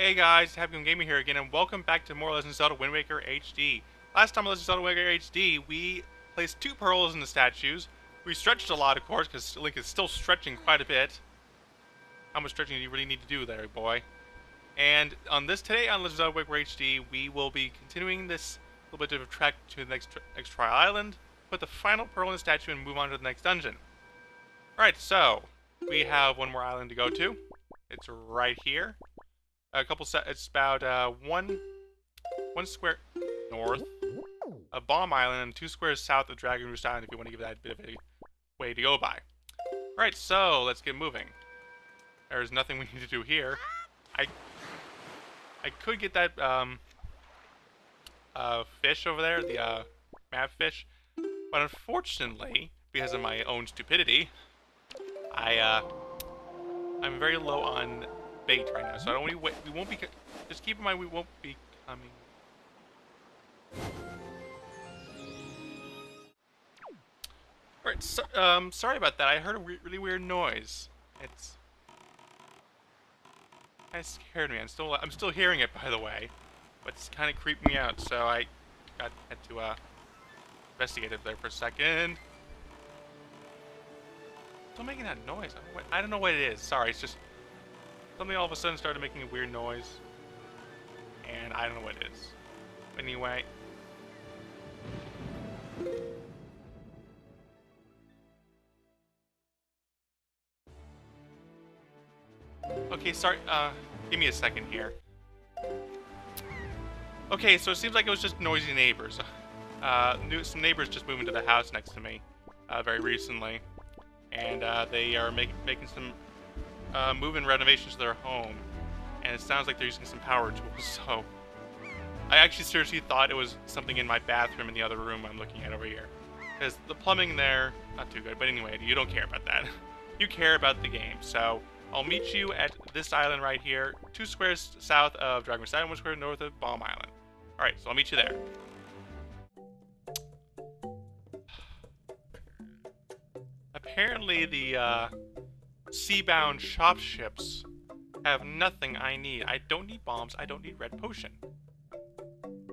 Hey guys, Happy Gaming here again, and welcome back to more Legend of Zelda Wind Waker HD. Last time on Legend of Zelda Wind Waker HD, we placed two pearls in the statues. We stretched a lot, of course, because Link is still stretching quite a bit. How much stretching do you really need to do there, boy? And on today on Legend of Zelda Wind Waker HD, we will be continuing this little bit of a trek to the next Trial Island, put the final pearl in the statue, and move on to the next dungeon. Alright, so we have one more island to go to. It's right here. It's about one square north of Bomb Island and 2 squares south of Dragon Roost Island if you want to give that a bit of a way to go by. Alright, so let's get moving. There's nothing we need to do here. I could get that fish over there, the map fish, but unfortunately, because of my own stupidity, I'm very low on bait right now, so I don't want we won't be. Just keep in mind we won't be coming. Alright, so, sorry about that. I heard a really weird noise. It scared me. I'm still hearing it, by the way, but it's kind of creeped me out. So I had to investigate it there for a second. Still making that noise. I don't know what it is. Sorry, it's just something all of a sudden started making a weird noise, and I don't know what it is. But anyway. Okay, sorry, give me a second here. Okay, so it seems like it was just noisy neighbors. Some neighbors just moved into the house next to me, very recently. And, they are making some, move-in renovations to their home. And it sounds like they're using some power tools, so... I actually seriously thought it was something in my bathroom in the other room I'm looking at over here. Because the plumbing there, not too good, but anyway, you don't care about that. You care about the game, so I'll meet you at this island right here, 2 squares south of Dragon Roost Island, 1 square north of Bomb Island. Alright, so I'll meet you there. Apparently the, sea-bound shop ships have nothing I need. I don't need bombs, I don't need red potion.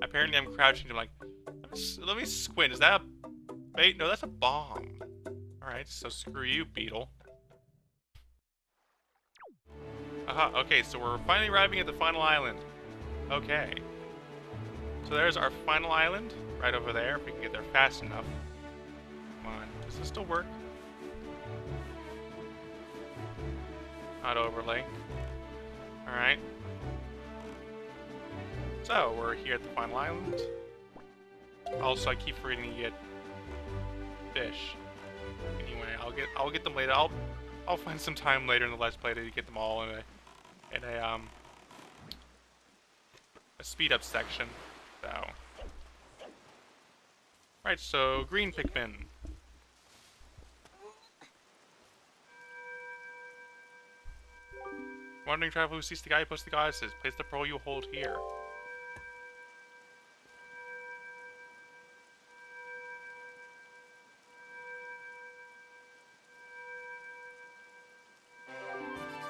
Apparently I'm crouching to like, let me squint, is that a bait? No, that's a bomb. Alright, so screw you, beetle. Aha, okay, so we're finally arriving at the final island. Okay. So there's our final island, right over there, if we can get there fast enough. Come on, does this still work? Not overlay. Alright. So, we're here at the final island. Also, I keep forgetting to get fish. Anyway, I'll get them later. I'll find some time later in the Let's Play to get them all in a speed up section. So, right. So, green Pikmin. Wandering traveler who sees the guidepost the goddesses, place the pearl you hold here.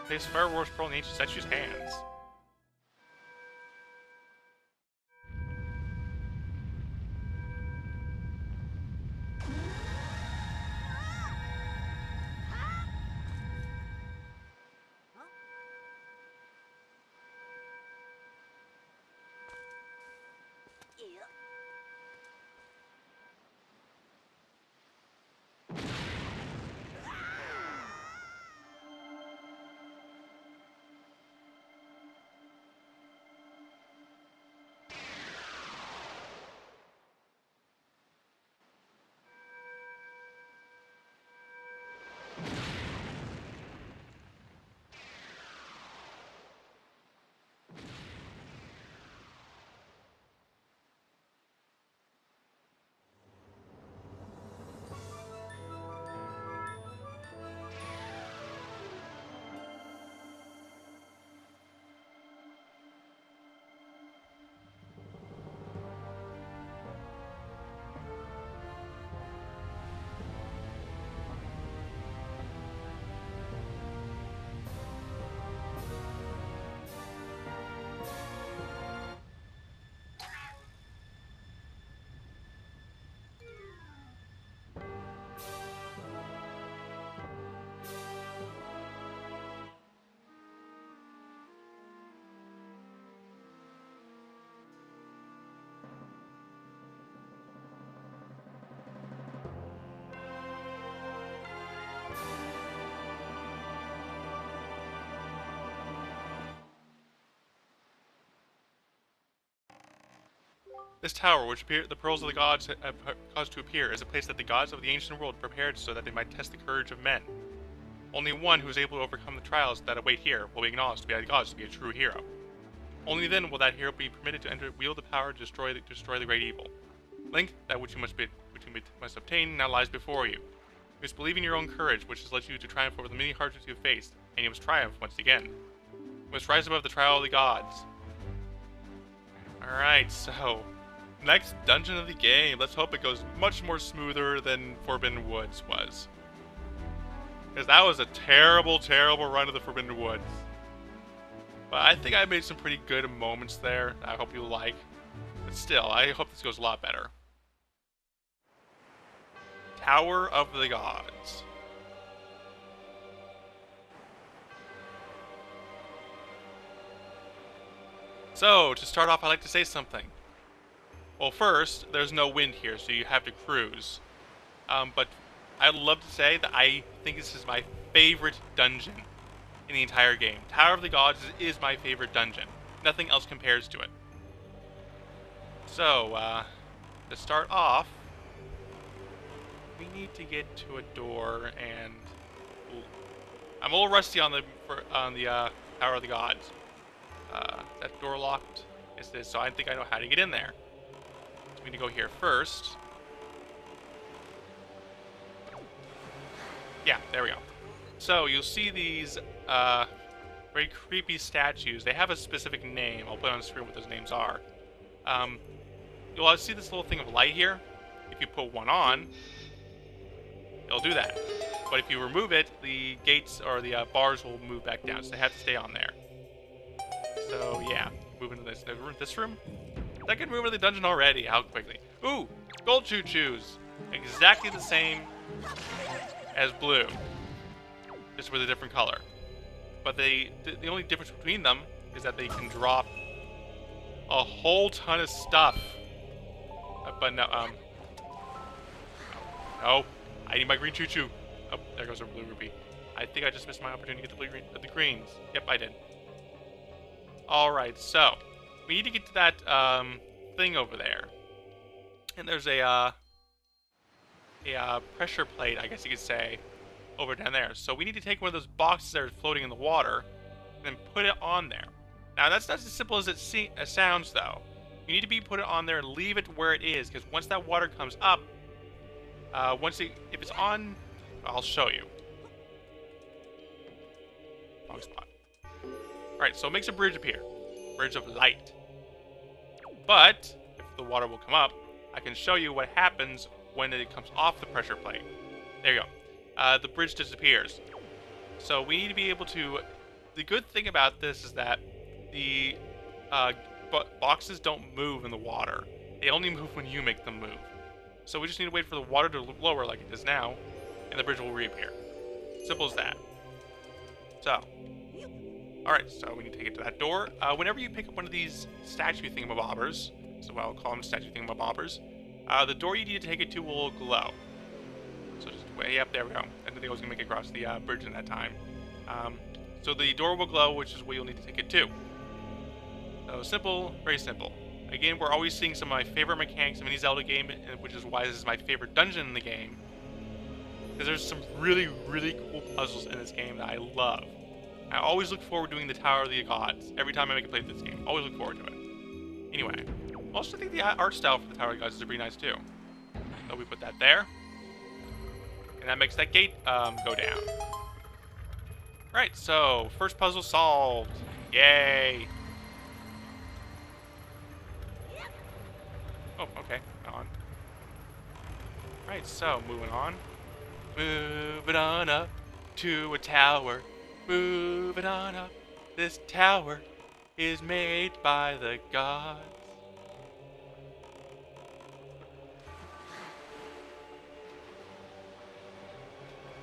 Place Fire Wars pearl in ancient statue's hands. This tower, which the pearls of the gods have caused to appear, is a place that the gods of the ancient world prepared so that they might test the courage of men. Only one who is able to overcome the trials that await here will be acknowledged to be the gods to be a true hero. Only then will that hero be permitted to wield the power to destroy the great evil. Link, that which you must obtain now lies before you. You must believe in your own courage, which has led you to triumph over the many hardships you have faced, and you must triumph once again. You must rise above the trial of the gods. Alright, so next dungeon of the game. Let's hope it goes much more smoother than Forbidden Woods was. Because that was a terrible, terrible run of the Forbidden Woods. But I think I made some pretty good moments there that I hope you like. But still, I hope this goes a lot better. Tower of the Gods. So, to start off, I'd like to say something. Well, first, there's no wind here, so you have to cruise. But I'd love to say that I think this is my favorite dungeon in the entire game. Tower of the Gods is my favorite dungeon. Nothing else compares to it. So, to start off, we need to get to a door, and I'm a little rusty on the Tower of the Gods. That door locked? Is this? So I think I know how to get in there. So we need to go here first. Yeah, there we go. So you'll see these very creepy statues. They have a specific name. I'll put on the screen what those names are. You'll see this little thing of light here. If you put one on, it'll do that. But if you remove it, the gates or the bars will move back down, so they have to stay on there. So yeah, move into this room. I could move into the dungeon already. How quickly? Ooh, gold choo-choos. Exactly the same as blue, just with a different color. But the only difference between them is that they can drop a whole ton of stuff. But no, no, I need my green choo-choo. Oh, there goes our blue ruby. I think I just missed my opportunity to get the greens. Yep, I did. Alright, so we need to get to that thing over there. And there's a pressure plate, I guess you could say, over down there. So we need to take one of those boxes that are floating in the water and then put it on there. Now that's not as simple as it sounds, though. You need to put it on there and leave it where it is, because once that water comes up, if it's on, I'll show you. Wrong spot. Alright, so it makes a bridge appear. Bridge of light. But, if the water will come up, I can show you what happens when it comes off the pressure plate. There you go. The bridge disappears. So we need to be able to... The good thing about this is that the boxes don't move in the water. They only move when you make them move. So we just need to wait for the water to lower like it does now, and the bridge will reappear. Simple as that. So... Alright, so we need to take it to that door. Whenever you pick up one of these statue thingamabobbers, so I'll call them statue thingamabobbers, the door you need to take it to will glow. So just way up, there we go. I didn't think I was going to make it across the bridge in that time. So the door will glow, which is where you'll need to take it to. So simple, very simple. Again, we're always seeing some of my favorite mechanics of any Zelda game, which is why this is my favorite dungeon in the game. Because there's some really, really cool puzzles in this game that I love. I always look forward to doing the Tower of the Gods. Every time I make a play of this game. Always look forward to it. Anyway, I also think the art style for the Tower of the Gods is pretty nice too. So we put that there. And that makes that gate go down. Alright, so first puzzle solved. Yay! Oh, okay. On. Alright, so moving on. Moving on up to a tower. Moving on up, this tower is made by the gods.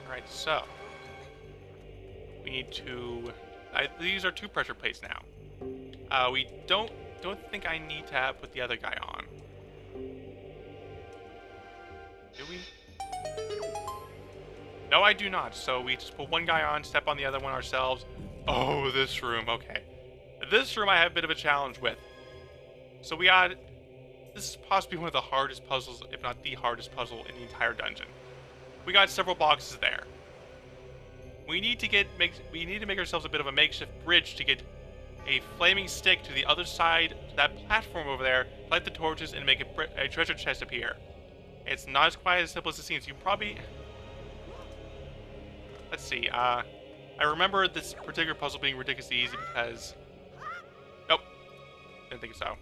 Alright, so we need to... these are two pressure plates now. We don't think I need to put the other guy on. Do we? No, I do not. So we just put one guy on, step on the other one ourselves. Oh, this room. Okay. This room I have a bit of a challenge with. So we got This is possibly one of the hardest puzzles, if not the hardest puzzle in the entire dungeon. We got several boxes there. We need to make ourselves a bit of a makeshift bridge to get a flaming stick to the other side, to that platform over there, light the torches, and make a treasure chest appear. It's not as quite as simple as it seems. You probably... Let's see, I remember this particular puzzle being ridiculously easy because... Nope. Didn't think so.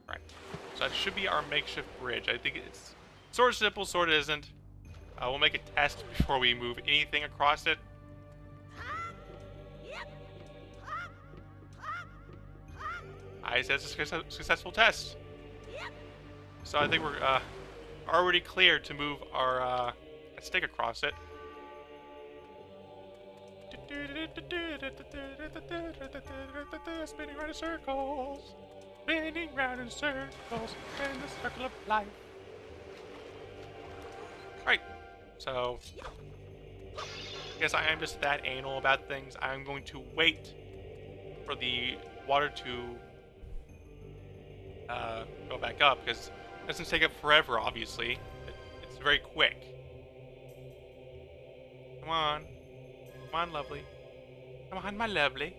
Right. So that should be our makeshift bridge. I think it's sort of simple, sort of isn't. We'll make a test before we move anything across it. I said it's a successful test. So I think we're already clear to move our stick across it. Spinning round in circles. Spinning round in circles. In the circle of life. Right. So, I guess I am just that anal about things. I'm going to wait for the water to go back up, because it doesn't take up forever, obviously. It's very quick. Come on. Come on, lovely. Come on, my lovely.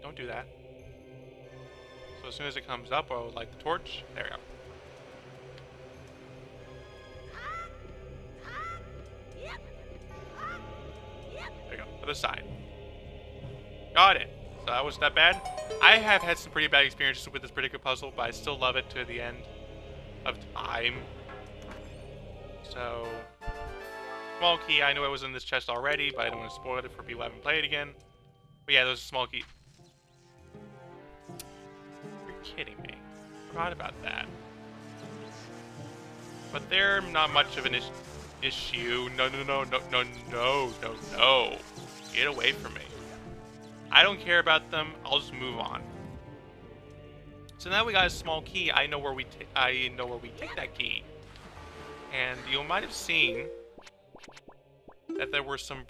Don't do that. So as soon as it comes up, I'll light the torch. There we go. There we go. Other side. Got it. So that wasn't that bad. I have had some pretty bad experiences with this particular puzzle, but I still love it to the end of time. So, small key. I knew it was in this chest already, but I don't want to spoil it for people who haven't played again. But yeah, there's a small key. You're kidding me. Forgot about that. But they're not much of an issue. No. Get away from me. I don't care about them. I'll just move on. So now we got a small key. I know where we take that key. And you might have seen that there were some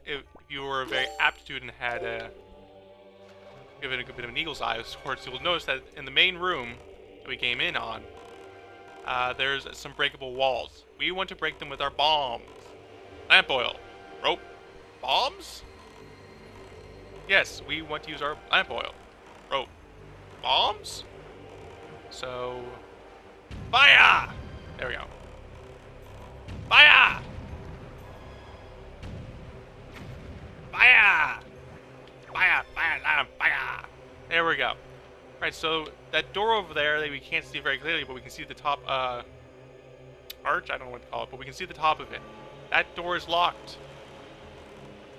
if you were very aptitude and had given a good bit of an eagle's eye of sorts, you'll notice that in the main room that we came in on, there's some breakable walls. We want to break them with our bombs. Lamp oil. Rope. Bombs? Yes, we want to use our lamp oil. Rope. Bombs? So... Fire! There we go. Fire! Fire! Fire! Fire! Fire! There we go. Right, so that door over there that we can't see very clearly, but we can see the top, arch? I don't know what to call it, but we can see the top of it. That door is locked.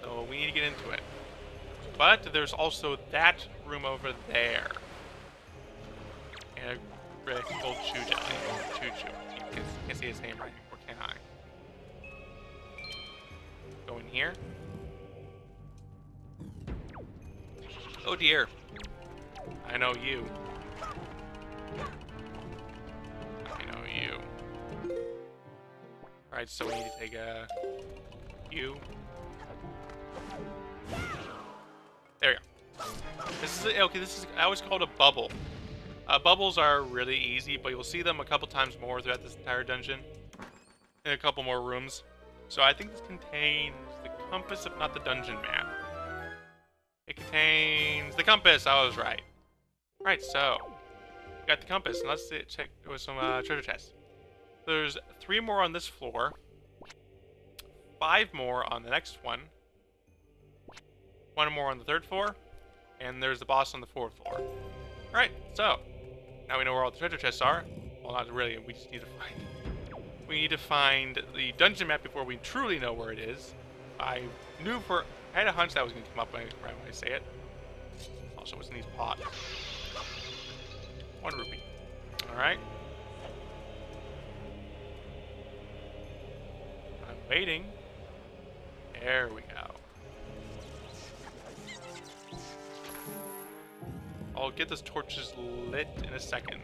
So we need to get into it. But there's also that room over there. And a really old Choo-Choo. Can't say his name right, or can I? Go in here. Oh dear. I know you. I know you. Alright, so we need to take a... you. There we go. This is, I always call it a bubble. Bubbles are really easy, but you'll see them a couple times more throughout this entire dungeon. In a couple more rooms. So I think this contains the compass, if not the dungeon map. It contains the compass, I was right. Right, so, we got the compass, and let's check with some treasure chests. There's 3 more on this floor. 5 more on the next one. 1 more on the 3rd floor. And there's the boss on the 4th floor. Alright, so, now we know where all the treasure chests are. Well, not really, we just need to find the dungeon map before we truly know where it is. I had a hunch that was going to come up when I say it. Also, what's in these pots? 1 rupee. Alright. I'm waiting. There we go. I'll get those torches lit in a second.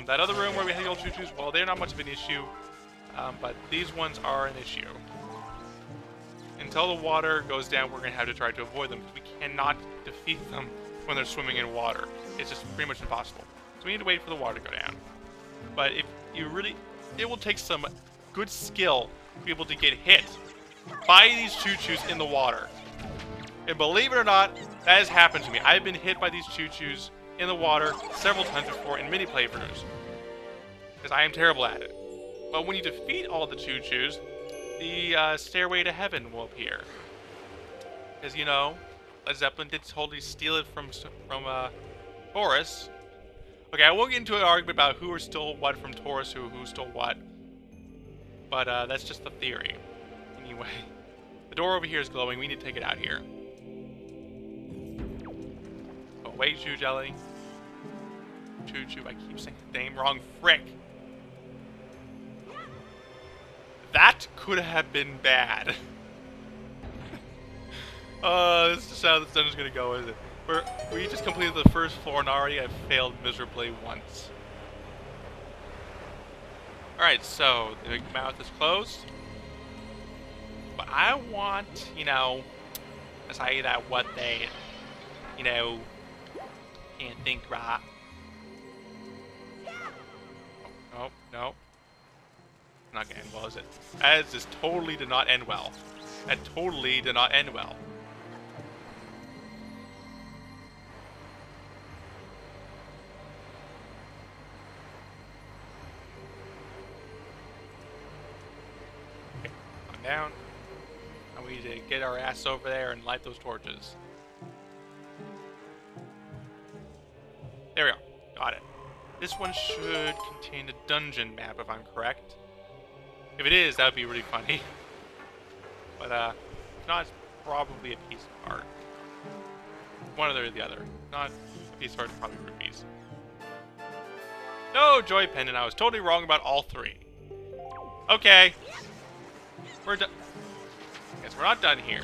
That other room where we had the old choo-choos, well, they're not much of an issue. But these ones are an issue. until the water goes down, we're going to have to try to avoid them, because we cannot defeat them when they're swimming in water. It's just pretty much impossible. So we need to wait for the water to go down. But if you really... It will take some good skill to be able to get hit by these choo-choos in the water. And believe it or not, that has happened to me. I've been hit by these choo-choos in the water several times before in many playthroughs, because I am terrible at it. But when you defeat all the choo-choos, the stairway to heaven will appear. Because, you know, Led Zeppelin did totally steal it from Taurus. Okay, I won't get into an argument about who stole what from Taurus, who stole what. But that's just the theory. Anyway, the door over here is glowing. We need to take it out here. Oh, wait, Choo Jelly. Choo-choo, I keep saying the name wrong. Frick. That could have been bad. This is just how this dungeon's gonna go, is it? We just completed the first floor and already I've failed miserably once. Alright, so the big mouth is closed. But I want, you know, to say that what they, you know, can't think right. Oh, no. Not gonna end well, is it? As this totally did not end well. That totally did not end well. Okay, calm down. Now we need to get our ass over there and light those torches. There we go. Got it. This one should contain a dungeon map, if I'm correct. If it is, that would be really funny. But, if not, it's probably a piece of art. One or the other. Not a piece of art, it's probably rupees. No, Joy Pendant, I was totally wrong about all three. Okay. We're done. Guess we're not done here.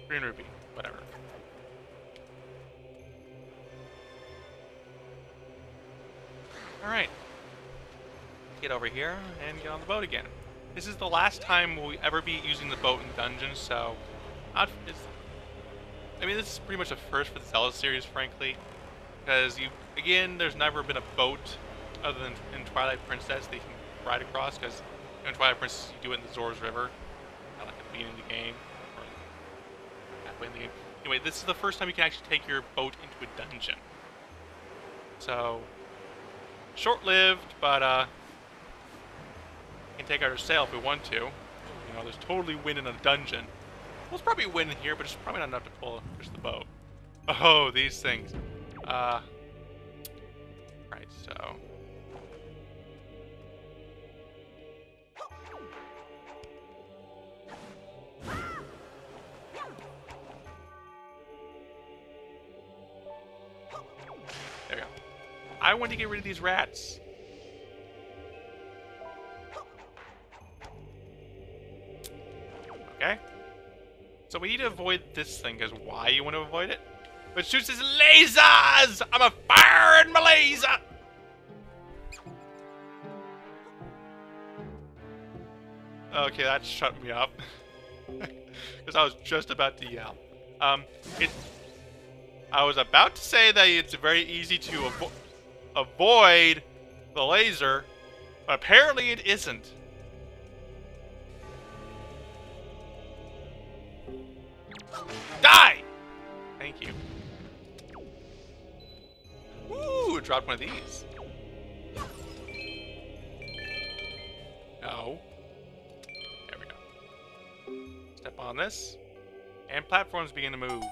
Green rupee, whatever. Alright. Get over here and get on the boat again. This is the last time we'll ever be using the boat in dungeons, so... I mean, this is pretty much a first for the Zelda series, frankly. Because, again, there's never been a boat other than in Twilight Princess that you can ride across, because in Twilight Princess you do it in the Zora's River. Like at the beginning of the game. Or halfway in the game. Anyway, this is the first time you can actually take your boat into a dungeon. So... short-lived, but we can take our sail if we want to. You know, there's totally wind in a dungeon. Well, there's probably wind in here, but it's probably not enough to push the boat. Oh, these things. Right, so... there we go. I want to get rid of these rats. Okay. So we need to avoid this thing, because why you want to avoid it? But shoots his lasers! I'm a fire in my laser! Okay, that shut me up. Because I was just about to yell. I was about to say that it's very easy to avoid the laser, but apparently it isn't. Die! Thank you. Ooh, dropped one of these. No. There we go. Step on this, and platforms begin to move.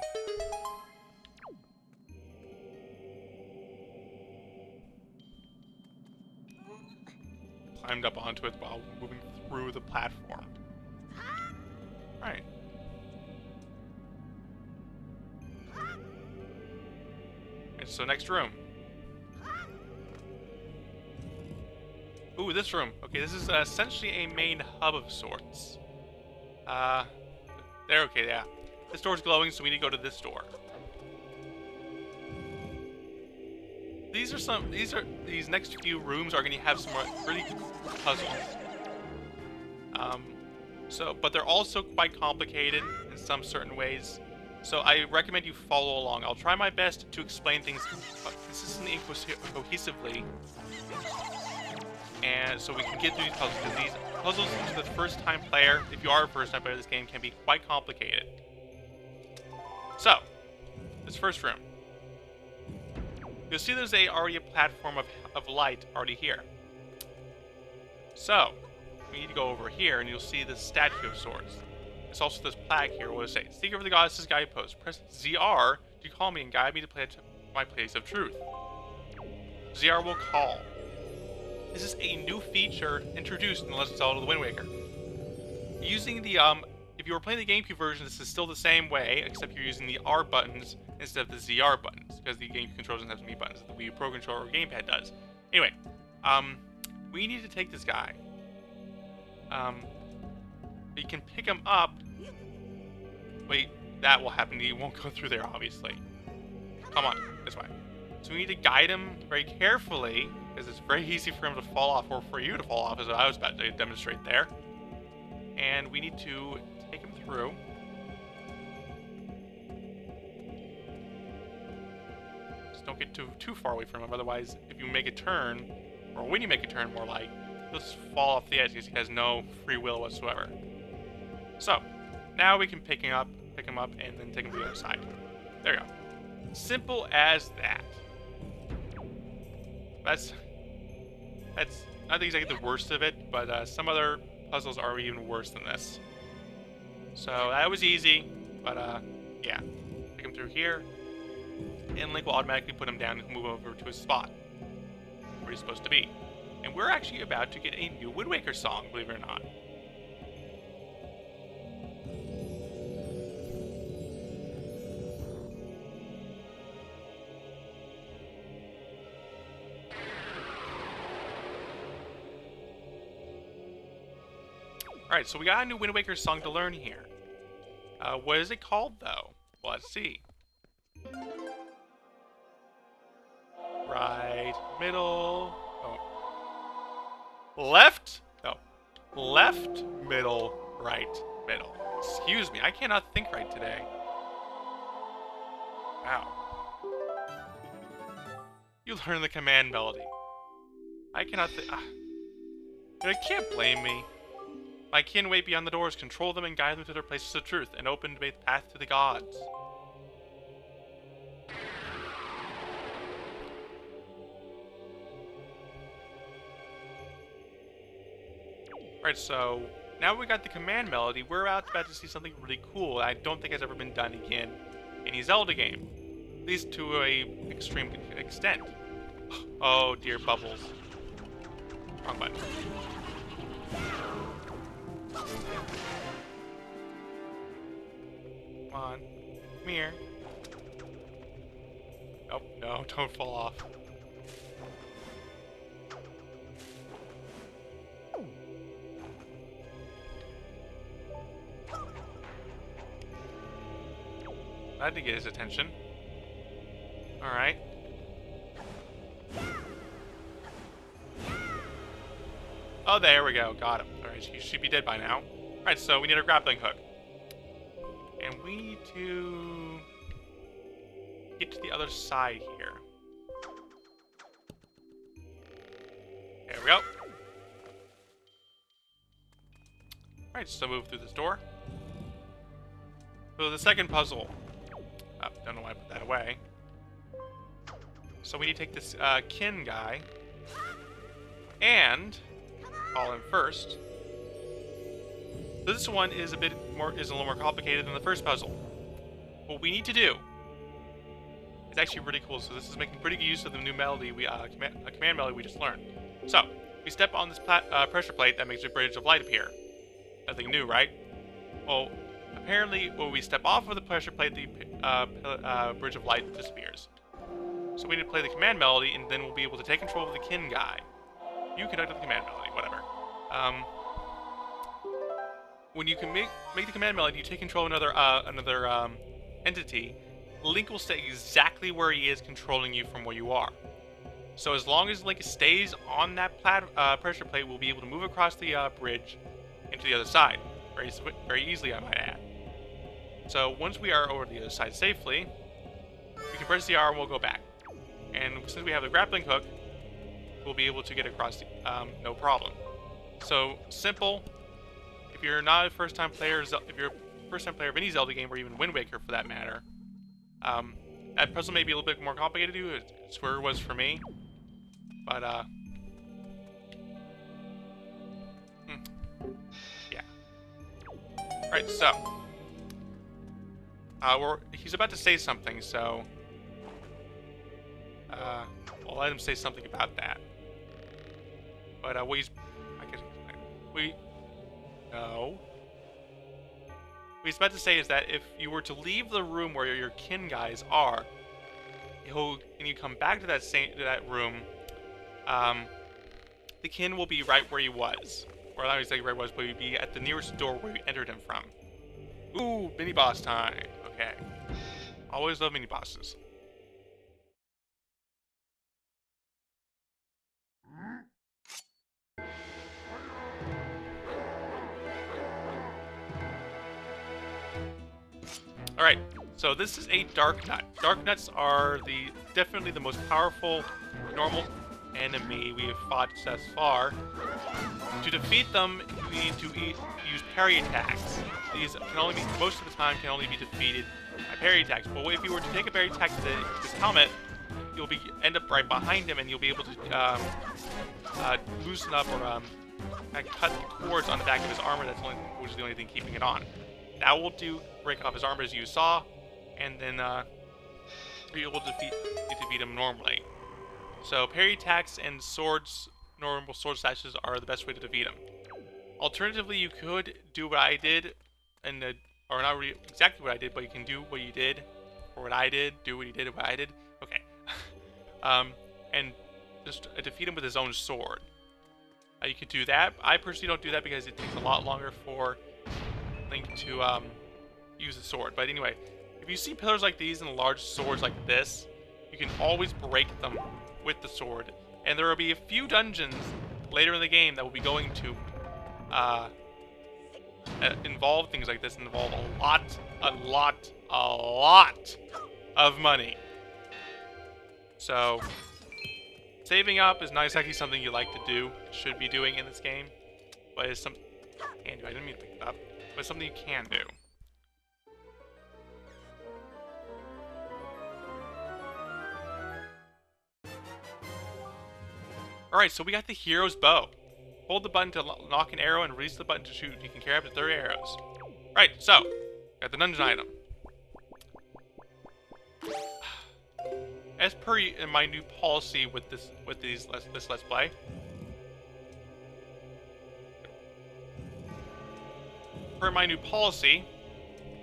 Climbed up onto it while moving through the platform. Alright. So next room. Ooh, this room. Okay, this is essentially a main hub of sorts. There, okay, yeah. This door's glowing, so we need to go to this door. These next few rooms are going to have some really cool puzzles. But they're also quite complicated in some certain ways. So I recommend you follow along. I'll try my best to explain things consistently and cohesively, and so we can get through these puzzles. Because these puzzles to the first-time player, if you are a first-time player of this game, can be quite complicated. So, this first room. You'll see there's already a platform of light already here. So, we need to go over here, and you'll see this statue of sorts. There's also this plaque here. What does it say? Seeker of the Goddess's guidepost. Press ZR to call me and guide me to my place of truth. ZR will call. This is a new feature introduced in The Legend of Zelda: The Wind Waker. Using the if you were playing the GameCube version, this is still the same way, except you're using the R buttons instead of the ZR buttons, because the GameCube controller doesn't have so many buttons that the Wii Pro controller or gamepad does. Anyway, we need to take this guy. You can pick him up. Wait, that will happen. He won't go through there, obviously. Come on, this way. So we need to guide him very carefully, because it's very easy for him to fall off, or for you to fall off, as I was about to demonstrate there. And we need to take him through. Just don't get too far away from him, otherwise, if you make a turn, or when you make a turn, more like, he'll just fall off the edge because he has no free will whatsoever. So, now we can pick him up, and then take him to the other side. There you go. Simple as that. That's not exactly the worst of it, but some other puzzles are even worse than this. So that was easy, but yeah. Pick him through here, and Link will automatically put him down and move over to his spot, where he's supposed to be. And we're actually about to get a new Wind Waker song, believe it or not. Alright, so we got a new Wind Waker song to learn here. What is it called, though? Well, let's see. Right, middle... Oh. Left? No. Left, middle, right, middle. Excuse me, I cannot think right today. Wow. You learn the command melody. I cannot think... You can't blame me. My kin wait beyond the doors, control them and guide them to their places of truth, and open the path to the gods. Alright, so now we got the command melody, we're about to see something really cool that I don't think has ever been done again in any Zelda game. At least to a extreme extent. Oh dear, bubbles. Wrong button. Come on. Come here. Oh, no, don't fall off. I had to get his attention. Alright. Oh, there we go. Got him. Alright, he should be dead by now. Alright, so we need a grappling hook. And we need to get to the other side here. There we go. Alright, so move through this door. So the second puzzle. Oh, don't know why I put that away. So we need to take this kin guy and call him first. This one is a little more complicated than the first puzzle. What we need to do is actually really cool. So this is making pretty good use of the new melody, command melody we just learned. So we step on this pressure plate that makes a bridge of light appear. Nothing new, right? Well, apparently when we step off of the pressure plate, the bridge of light disappears. So we need to play the command melody, and then we'll be able to take control of the kin guy. You conduct the command melody, whatever. When you can make the command melody, you take control of another entity. Link will stay exactly where he is, controlling you from where you are. So as long as Link stays on that pressure plate, we'll be able to move across the bridge into the other side. Very easily, I might add. So once we are over the other side safely, we can press the R and we'll go back. And since we have the grappling hook, we'll be able to get across no problem. So simple. If you're not a first-time player, if you're a first-time player of any Zelda game, or even Wind Waker for that matter, that puzzle may be a little bit more complicated to do. It's where it was for me. But yeah. All right, so he's about to say something, so I'll let him say something about that. But what he's about to say is that if you were to leave the room where your kin guys are, and you come back to that room, the kin will be right where he was, or not exactly where he was, but he'd be at the nearest door where you entered him from. Ooh, mini boss time. Okay, always love mini bosses. Alright, so this is a Dark Nut. Dark Nuts are definitely the most powerful normal enemy we have fought thus far. To defeat them, we need to use parry attacks. These can only be, most of the time, can only be defeated by parry attacks. But if you were to take a parry attack to his helmet, you'll end up right behind him, and you'll be able to loosen up or cut the cords on the back of his armor. Which is the only thing keeping it on. That will break off his armor as you saw, and then be able to defeat him normally. So parry attacks and normal sword slashes are the best way to defeat him. Alternatively, you could do what I did, or not really exactly what I did, but you can do what you did, or what I did, do what you did, what I did. Okay, and just defeat him with his own sword. You could do that. I personally don't do that because it takes a lot longer for Link to use the sword. But anyway, if you see pillars like these and large swords like this, you can always break them with the sword. And there will be a few dungeons later in the game that will be going to involve things like this, and involve a lot of money. So saving up is not exactly something you like to do, should be doing in this game, but it's something you can do. I didn't mean to pick it up. But something you can do. Alright, so we got the hero's bow. Hold the button to knock an arrow and release the button to shoot. You can carry up to 30 arrows. Right, so got the dungeon item. As per my new policy with this Let's Play, per my new policy,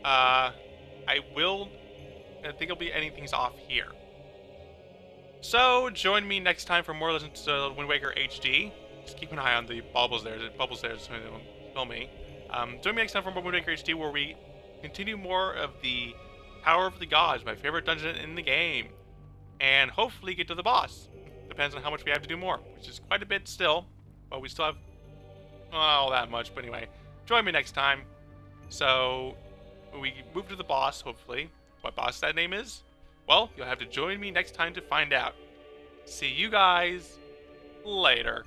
I think I'll be ending things off here. So join me next time for more Legends of Zelda Wind Waker HD. Just keep an eye on the bubbles there. The bubbles there, so they don't kill me. Join me next time for more Wind Waker HD, where we continue more of the Power of the Gods, my favorite dungeon in the game, and hopefully get to the boss. Depends on how much we have to do more, which is quite a bit still, but we still have not all that much. But anyway, join me next time. So we move to the boss, hopefully. What boss that name is? Well, you'll have to join me next time to find out. See you guys later.